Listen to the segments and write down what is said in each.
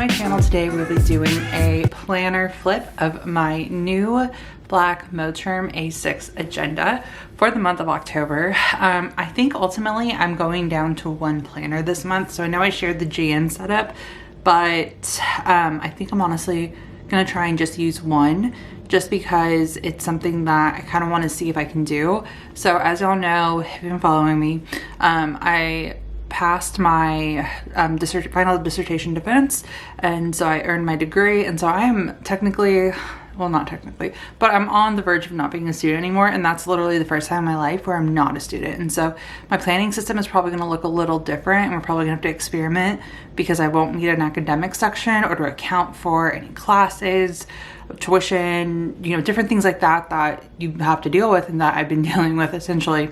my channel today. We'll be doing a planner flip of my new black Moterm A6 agenda for the month of October. I think ultimately I'm going down to one planner this month. So I know I shared the GM setup, but I think I'm honestly gonna try and just use one, just because it's something that I kind of want to see if I can do. So as y'all know, if you've been following me, I passed my final dissertation defense, and so I earned my degree, and so I am technically, well, not technically, but I'm on the verge of not being a student anymore, and that's literally the first time in my life where I'm not a student. And so my planning system is probably going to look a little different, and we're probably going to have to experiment because I won't need an academic section or to account for any classes, tuition, you know, different things like that that you have to deal with and that I've been dealing with essentially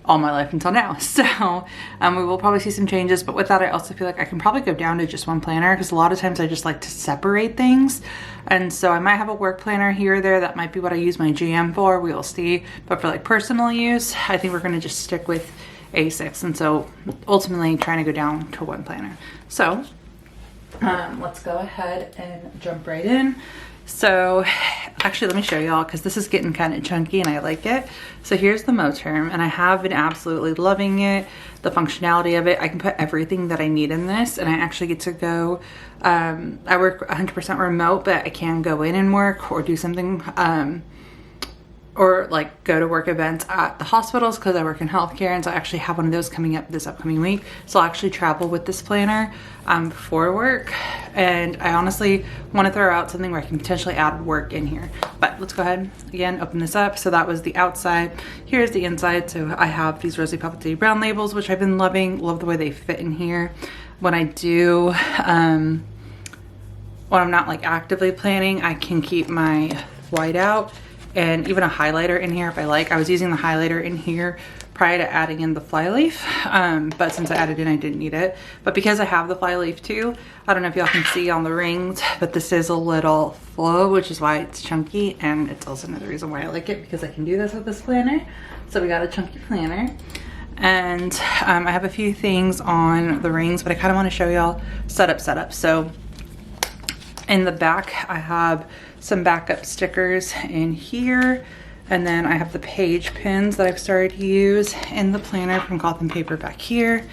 all my life until now. So we will probably see some changes, but with that I also feel like I can probably go down to just one planner, because a lot of times I just like to separate things, and so I might have a work planner here or there. That might be what I use my GM for, we will see. But for like personal use, I think we're going to just stick with A6, and so ultimately trying to go down to one planner. So let's go ahead and jump right in. So actually, let me show y'all, because this is getting kind of chunky and I like it. So here's the Moterm, and I have been absolutely loving it, the functionality of it. I can put everything that I need in this, and I actually get to go, I work 100% remote, but I can go in and work or do something, or like go to work events at the hospitals, because I work in healthcare, and so I actually have one of those coming up this upcoming week. So I'll actually travel with this planner for work, and I honestly want to throw out something where I can potentially add work in here. But let's go ahead again, open this up. So that was the outside. Here's the inside. So I have these ROSIE PAPETERIE brown labels, which I've been loving. Love the way they fit in here. When I do, when I'm not like actively planning, I can keep my white out, and even a highlighter in here if I like. I was using the highlighter in here prior to adding in the flyleaf, but since I added in, I didn't need it. But because I have the flyleaf too, I don't know if y'all can see on the rings, but this is a little flow, which is why it's chunky, and it's also another reason why I like it, because I can do this with this planner. So we got a chunky planner, and I have a few things on the rings, but I kind of want to show y'all setup. So in the back, I have some backup stickers in here, and then I have the page pins that I've started to use in the planner from Cloth and Paper back here.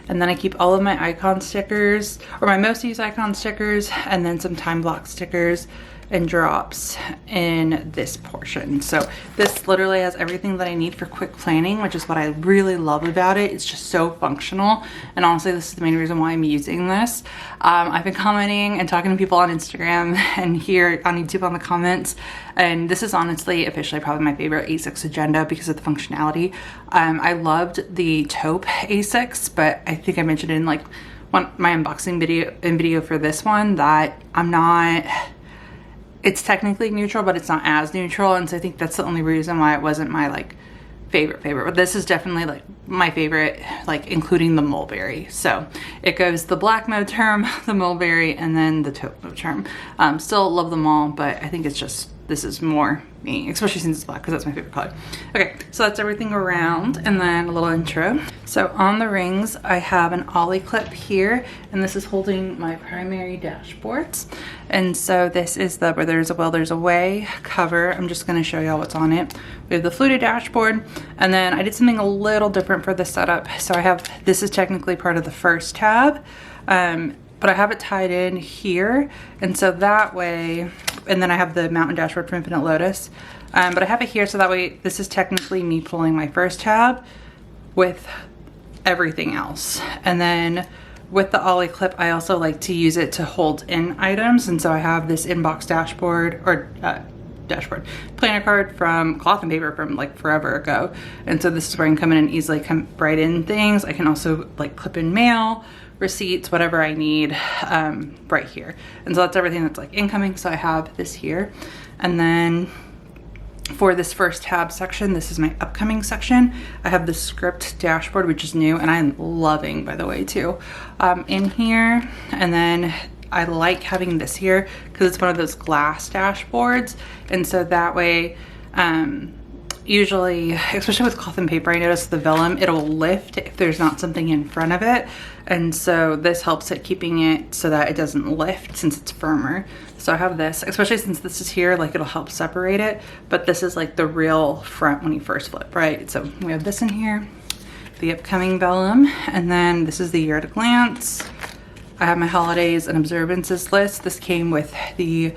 And then I keep all of my icon stickers, or my most used icon stickers, and then some time block stickers and drops in this portion. So this literally has everything that I need for quick planning, which is what I really love about it. It's just so functional, and honestly this is the main reason why I'm using this. I've been commenting and talking to people on Instagram and here on YouTube on the comments, and this is honestly officially probably my favorite A6 agenda because of the functionality. I loved the taupe A6, but I think I mentioned in like my unboxing video for this one that it's technically neutral, but it's not as neutral, and so I think that's the only reason why it wasn't my like favorite. But this is definitely like my favorite, like including the mulberry. So it goes the black Moterm, the mulberry, and then the taupe Moterm. Still love them all, but I think it's just, this is more me, especially since it's black, because that's my favorite color. Okay, so that's everything around, and then a little intro. So on the rings, I have an ollie clip here, and this is holding my primary dashboards. And so this is the Where There's a Will, There's a Way cover. I'm just gonna show y'all what's on it. We have the fluted dashboard, and then I did something a little different for the setup. So I have, this is technically part of the first tab, but I have it tied in here, and so that way, and then I have the mountain dashboard from 8LOTUS, but I have it here so that way this is technically me pulling my first tab with everything else. And then with the ollie clip, I also like to use it to hold in items, and so I have this inbox dashboard, or dashboard planner card from Cloth and Paper from like forever ago, and so this is where I can come in and easily come right in things. I can also like clip in mail, receipts, whatever I need, right here. And so that's everything that's like incoming. So I have this here, and then for this first tab section, this is my upcoming section. I have the script dashboard, which is new, and I'm loving, by the way, too, in here. And then I like having this here because it's one of those glass dashboards, and so that way usually, especially with cloth and paper, I notice the vellum, it'll lift if there's not something in front of it. And so this helps at keeping it so that it doesn't lift since it's firmer. So I have this, especially since this is here, like it'll help separate it. But this is like the real front when you first flip, right? So we have this in here, the upcoming vellum, and then this is the year at a glance. I have my holidays and observances list. This came with the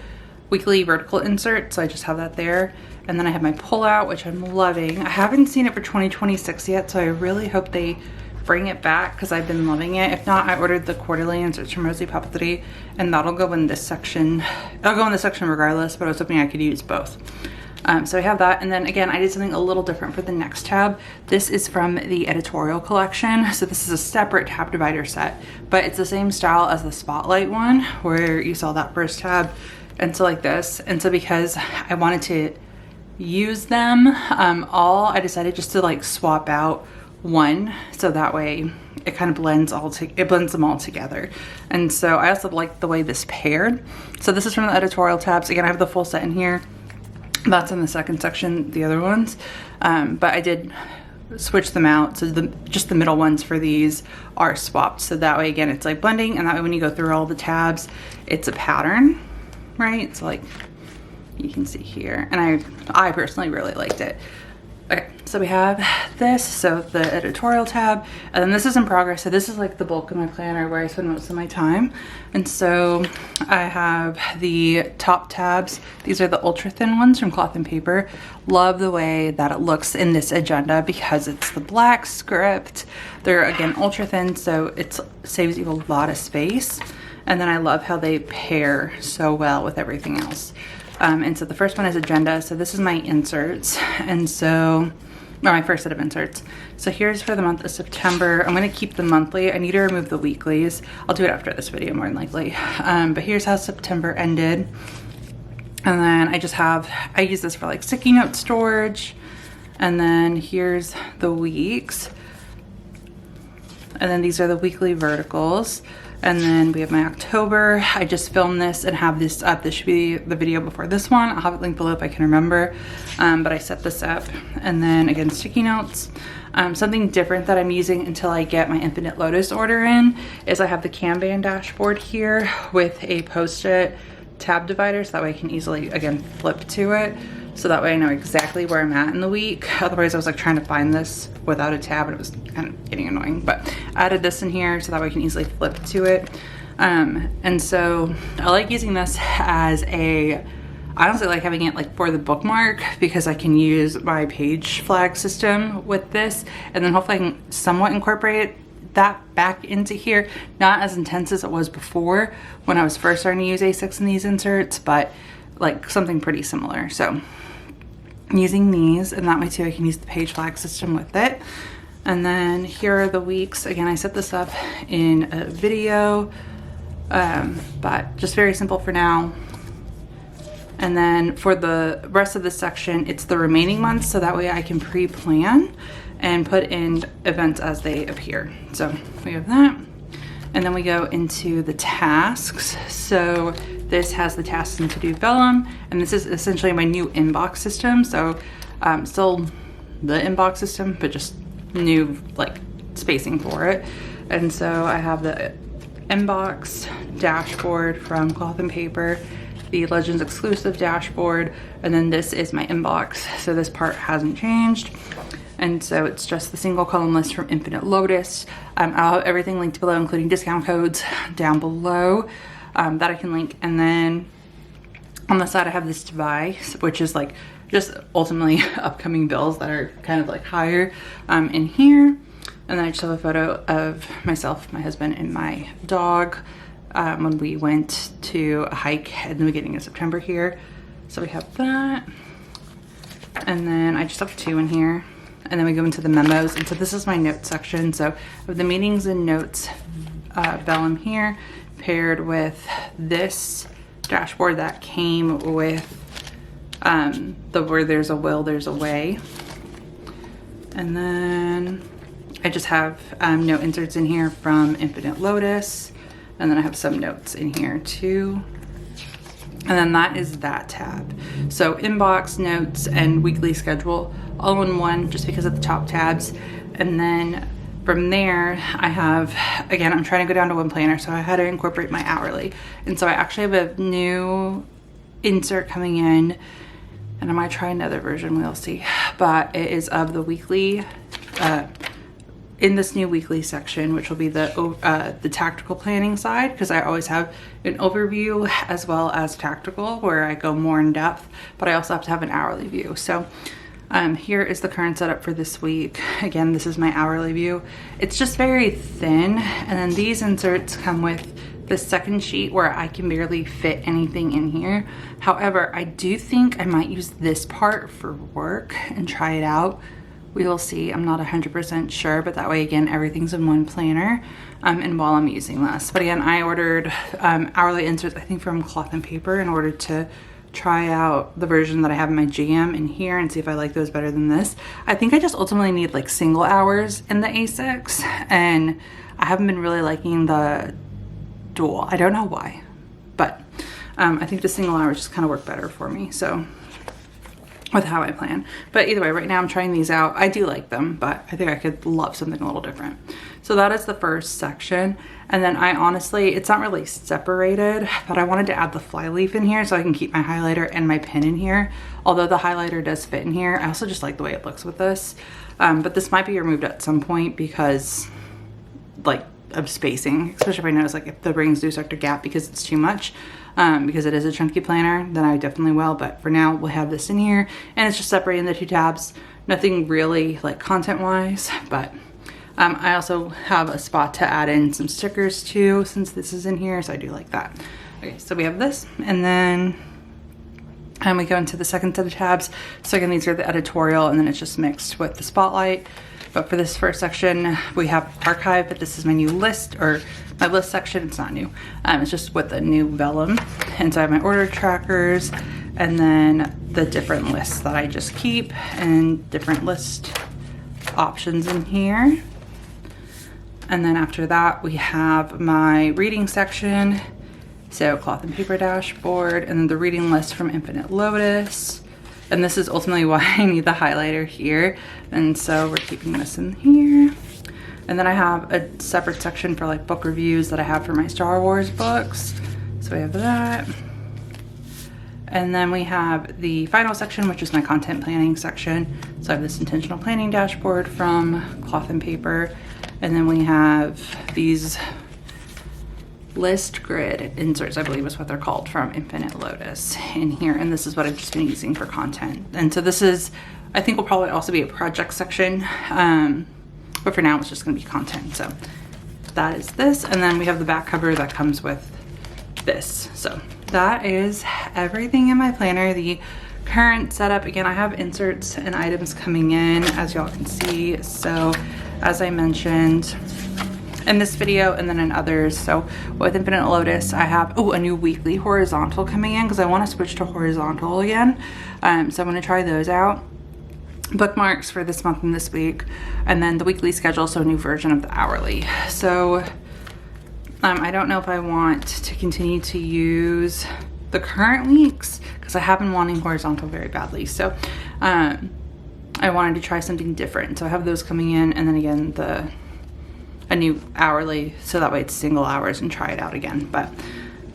weekly vertical insert, so I just have that there. And then I have my pullout, which I'm loving. I haven't seen it for 2026 yet, so I really hope they bring it back because I've been loving it. If not, I ordered the quarterly inserts from ROSIE PAPETERIE, and that'll go in this section. It'll go in this section regardless, but I was hoping I could use both. So I have that, and then again, I did something a little different for the next tab. This is from the editorial collection. So this is a separate tab divider set, but it's the same style as the Spotlight one where you saw that first tab. And so like this, and so because I wanted to use them all, I decided just to like swap out one, so that way it kind of blends them all together. And so I also like the way this paired. So this is from the editorial tabs. Again, I have the full set in here. That's in the second section, the other ones. But I did switch them out, so just the middle ones for these are swapped. So that way, again, it's like blending, and that way when you go through all the tabs, it's a pattern, right? So like you can see here, and I personally really liked it. Okay, so we have this, so the editorial tab, and then this is in progress. So this is like the bulk of my planner where I spend most of my time. And so I have the top tabs. These are the ultra thin ones from Cloth and Paper. Love the way that it looks in this agenda because it's the black script. They're again ultra thin, so it saves you a lot of space. And then I love how they pair so well with everything else. And so the first one is agenda. So this is my inserts. And so, or my first set of inserts. So here's for the month of September. I'm going to keep the monthly. I need to remove the weeklies. I'll do it after this video more than likely. But here's how September ended. And then I use this for like sticky note storage. And then here's the weeks. And then these are the weekly verticals. And then we have my October. I just filmed this and have this up. This should be the video before this one. I'll have it linked below if I can remember. But I set this up. And then again, sticky notes. Something different that I'm using until I get my 8LOTUS order in is I have the Kanban dashboard here with a post-it tab divider, so that way I can easily, again, flip to it. So that way I know exactly where I'm at in the week. Otherwise I was like trying to find this without a tab and it was kind of getting annoying. But I added this in here so that way I can easily flip to it. And so I like using this as I honestly like having it like for the bookmark because I can use my page flag system with this, and then hopefully I can somewhat incorporate that back into here. Not as intense as it was before when I was first starting to use A6 in these inserts, but like something pretty similar. So I'm using these, and that way too I can use the page flag system with it. And then here are the weeks. Again, I set this up in a video, but just very simple for now. And then for the rest of the section, it's the remaining months, so that way I can pre-plan and put in events as they appear. So we have that. And then we go into the tasks. So this has the tasks and to-do vellum, and this is essentially my new inbox system. So still the inbox system, but just new like spacing for it. And so I have the inbox dashboard from Cloth and Paper, the Legends exclusive dashboard, and then this is my inbox. So this part hasn't changed. And so it's just the single column list from 8LOTUS. I'll have everything linked below, including discount codes down below that I can link. And then on the side I have this device, which is like just ultimately upcoming bills that are kind of like higher in here. And then I just have a photo of myself, my husband, and my dog when we went to a hike at the beginning of September here. So we have that. And then I just have two in here. And then we go into the memos. And so this is my notes section. So of the meetings and notes vellum here paired with this dashboard that came with the where there's a will, there's a way. And then I just have note inserts in here from 8LOTUS. And then I have some notes in here too. And then that is that tab. So inbox, notes, and weekly schedule all in one, just because of the top tabs. And then from there, I have, again, I'm trying to go down to one planner, so I had to incorporate my hourly. And so I actually have a new insert coming in, and I might try another version, we'll see. But it is of the weekly, in this new weekly section, which will be the tactical planning side, because I always have an overview as well as tactical, where I go more in depth, but I also have to have an hourly view. So here is the current setup for this week. Again, this is my hourly view. It's just very thin, and then these inserts come with the second sheet where I can barely fit anything in here. However, I do think I might use this part for work and try it out. We will see. I'm not 100% sure, but that way, again, everything's in one planner, and while I'm using this. But again, I ordered hourly inserts, I think from Cloth and Paper, in order to try out the version that I have in my jam in here and see if I like those better than this. I think I just ultimately need like single hours in the A6, and I haven't been really liking the dual. I don't know why, but I think the single hours just kind of work better for me. So with how I plan. But either way, right now I'm trying these out. I do like them, but I think I could love something a little different. So that is the first section. And then I honestly, it's not really separated, but I wanted to add the flyleaf in here so I can keep my highlighter and my pen in here. Although the highlighter does fit in here, I also just like the way it looks with this. But this might be removed at some point because like of spacing, especially if I notice like if the rings do start to gap because it's too much. Because it is a chunky planner, then I definitely will. But for now, we'll have this in here, and it's just separating the two tabs. Nothing really like content-wise, but I also have a spot to add in some stickers too, since this is in here, so I do like that. Okay, so we have this, and then we go into the second set of tabs. So again, these are the editorial, and then it's just mixed with the spotlight. But for this first section, we have archive, but this is my new list, or my list section. It's not new. It's just with a new vellum. And so I have my order trackers, and then the different lists that I just keep, and different list options in here. And then after that, we have my reading section. So Cloth and Paper dashboard, and then the reading list from 8LOTUS. And this is ultimately why I need the highlighter here. And so we're keeping this in here. And then I have a separate section for like book reviews that I have for my Star Wars books. So we have that. And then we have the final section, which is my content planning section. So I have this intentional planning dashboard from Cloth and Paper. And then we have these list grid inserts, I believe is what they're called, from 8LOTUS in here. And this is what I've just been using for content. And so this is, I think will probably also be a project section. But for now, it's just gonna be content. So that is this. And then we have the back cover that comes with this. So that is everything in my planner. The current setup, again, I have inserts and items coming in, as y'all can see. So as I mentioned in this video and then in others, so with 8LOTUS, I have a new weekly horizontal coming in because I want to switch to horizontal again. So I'm going to try those out. Bookmarks for this month and this week, and then the weekly schedule, so a new version of the hourly. So I don't know if I want to continue to use the current weeks because I have been wanting horizontal very badly. So I wanted to try something different. So I have those coming in, and then again a new hourly, so that way it's single hours, and try it out again. But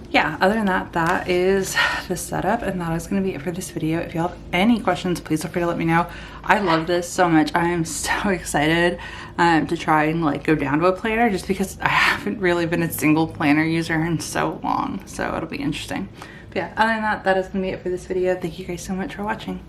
yeah, other than that, that is the setup, and that is going to be it for this video. If you have any questions, please feel free to let me know. I love this so much. I am so excited to try and like go down to a planner, just because I haven't really been a single planner user in so long. So it'll be interesting. But yeah, other than that, that is going to be it for this video. Thank you guys so much for watching.